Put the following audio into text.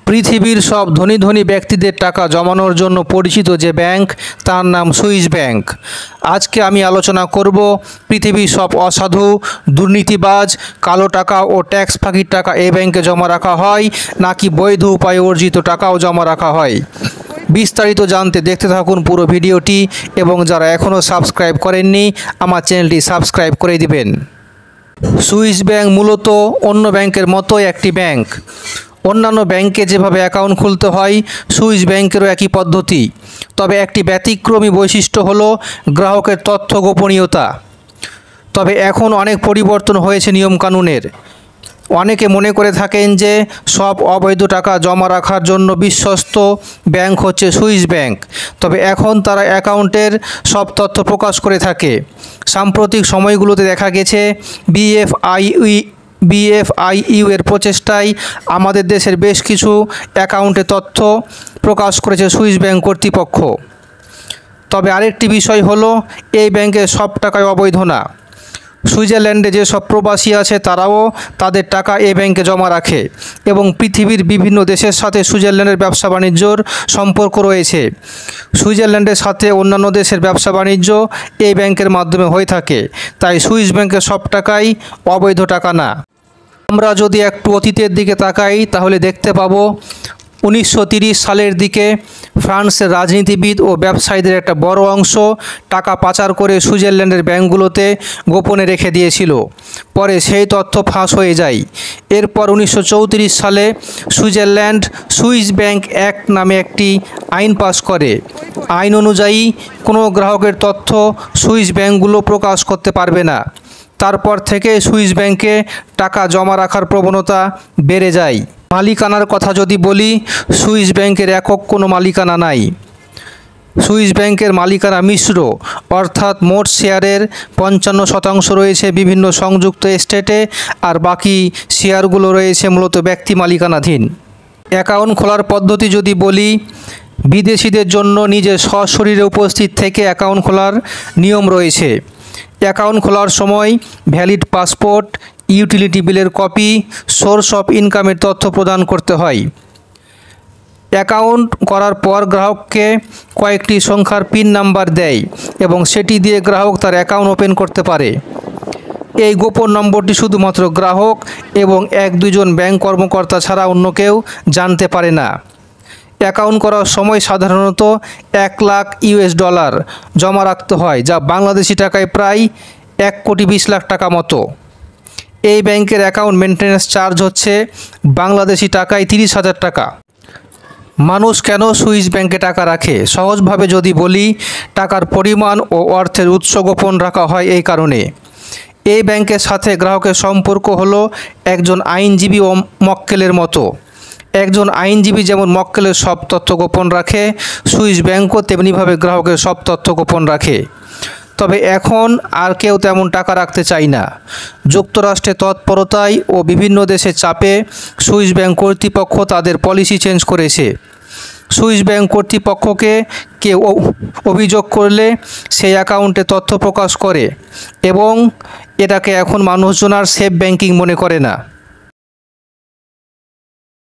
পৃথিবীর সব ধনী ধনী ব্যক্তিদের টাকা জমানোর জন্য পরিচিত যে ব্যাংক তার নাম সুইস ব্যাংক। আজকে আমি আলোচনা করব পৃথিবীর সব অসাধু, দুর্নীতিবাজ, কালো টাকা ও ট্যাক্স ফাঁকির টাকা এই ব্যাংকে জমা রাখা হয় নাকি বৈধ উপায়ে অর্জিত টাকাও জমা রাখা হয়। বিস্তারিত জানতে দেখতে থাকুন পুরো ভিডিওটি এবং যারা এখনও সাবস্ক্রাইব করেননি আমার চ্যানেলটি সাবস্ক্রাইব করে দিবেন। সুইস ব্যাংক মূলত অন্য ব্যাংকের মতোই একটি ব্যাংক। অন্যান্য ব্যাংকে যেভাবে অ্যাকাউন্ট খুলতে হয় সুইস ব্যাংকেরও একই পদ্ধতি, তবে একটি ব্যতিক্রমী বৈশিষ্ট্য হলো গ্রাহকের তথ্য গোপনীয়তা। তবে এখন অনেক পরিবর্তন হয়েছে নিয়মকানুনের। অনেকে মনে করে থাকেন যে সব অবৈধ টাকা জমা রাখার জন্য বিশ্বস্ত ব্যাংক হচ্ছে সুইস ব্যাংক, তবে এখন তারা অ্যাকাউন্টের সব তথ্য প্রকাশ করে থাকে। সাম্প্রতিক সময়গুলোতে দেখা গেছে বিএফআইইউ এর প্রচেষ্টায় আমাদের দেশের বেশ কিছু অ্যাকাউন্টে তথ্য প্রকাশ করেছে সুইস ব্যাংক কর্তৃপক্ষ। তবে আরেকটি বিষয় হলো এই ব্যাংকের সব টাকাই অবৈধ না। সুইজারল্যান্ডে যেসব প্রবাসী আছে তারাও তাদের টাকা এই ব্যাংকে জমা রাখে এবং পৃথিবীর বিভিন্ন দেশের সাথে সুইজারল্যান্ডের ব্যবসা বাণিজ্যর সম্পর্ক রয়েছে। সুইজারল্যান্ডের সাথে অন্যান্য দেশের ব্যবসা বাণিজ্য এই ব্যাংকের মাধ্যমে হয়ে থাকে, তাই সুইস ব্যাংকের সব টাকাই অবৈধ টাকা না। আমরা যদি একটু অতীতের দিকে তাকাই তাহলে দেখতে পাবো 1930 সালের দিকে ফ্রান্সের রাজনীতিবিদ ও ব্যবসায়ীদের একটা বড় অংশ টাকা পাচার করে সুইজারল্যান্ডের ব্যাংকগুলোতে গোপনে রেখে দিয়েছিল। পরে সেই তথ্য ফাঁস হয়ে যায়। এরপর 1934 সালে সুইজারল্যান্ড সুইস ব্যাংক অ্যাক্ট নামে একটি আইন পাস করে। আইন অনুযায়ী কোনো গ্রাহকের তথ্য সুইস ব্যাংকগুলো প্রকাশ করতে পারবে না। তারপর থেকে সুইস ব্যাংকে টাকা জমা রাখার প্রবণতা বেড়ে যায়। মালিকানার কথা যদি বলি, সুইস ব্যাংকের একক কোনো মালিকানা নাই। সুইস ব্যাংকের মালিকানা মিশ্র, অর্থাৎ মোট শেয়ারের 55% রয়েছে বিভিন্ন সংযুক্ত স্টেটে আর বাকি শেয়ারগুলো রয়েছে মূলত ব্যক্তি মালিকানাধীন। অ্যাকাউন্ট খোলার পদ্ধতি যদি বলি, বিদেশিদের জন্য নিজের সশরীরে উপস্থিত থেকে অ্যাকাউন্ট খোলার নিয়ম রয়েছে। অ্যাকাউন্ট খোলার সময় ভ্যালিড পাসপোর্ট, ইউটিলিটি বিলের কপি, সোর্স অফ ইনকামের তথ্য প্রদান করতে হয়। অ্যাকাউন্ট করার পর গ্রাহককে কয়েকটি সংখ্যার পিন নাম্বার দেয় এবং সেটি দিয়ে গ্রাহক তার অ্যাকাউন্ট ওপেন করতে পারে। এই গোপন নম্বরটি শুধুমাত্র গ্রাহক এবং 1-2 ব্যাংক কর্মকর্তা ছাড়া অন্য কেউ জানতে পারে না। অ্যাকাউন্ট করার সময় সাধারণত $1,00,000 জমা রাখতে হয়, যা বাংলাদেশি টাকায় প্রায় 1,20,00,000 টাকা মতো। এই ব্যাংকের অ্যাকাউন্ট মেনটেন্যান্স চার্জ হচ্ছে বাংলাদেশি টাকায় 30,000 টাকা। মানুষ কেন সুইস ব্যাংকে টাকা রাখে? সহজভাবে যদি বলি, টাকার পরিমাণ ও অর্থের উৎস গোপন রাখা হয় এই কারণে। এই ব্যাংকের সাথে গ্রাহকের সম্পর্ক হলো একজন আইনজীবী ও মক্কেলের মতো। একজন আইনজীবী যেমন মক্কেলের সব তথ্য গোপন রাখে, সুইস ব্যাংকও তেমনিভাবে গ্রাহকের সব তথ্য গোপন রাখে। তবে এখন আর কেউ তেমন টাকা রাখতে চায় না। যুক্তরাষ্ট্রের তৎপরতায় ও বিভিন্ন দেশের চাপে সুইস ব্যাংক কর্তৃপক্ষ তাদের পলিসি চেঞ্জ করেছে। সুইস ব্যাংক কর্তৃপক্ষকে কেউ অভিযোগ করলে সেই অ্যাকাউন্টে তথ্য প্রকাশ করে এবং এটাকে এখন মানুষজন আর সেফ ব্যাংকিং মনে করে না।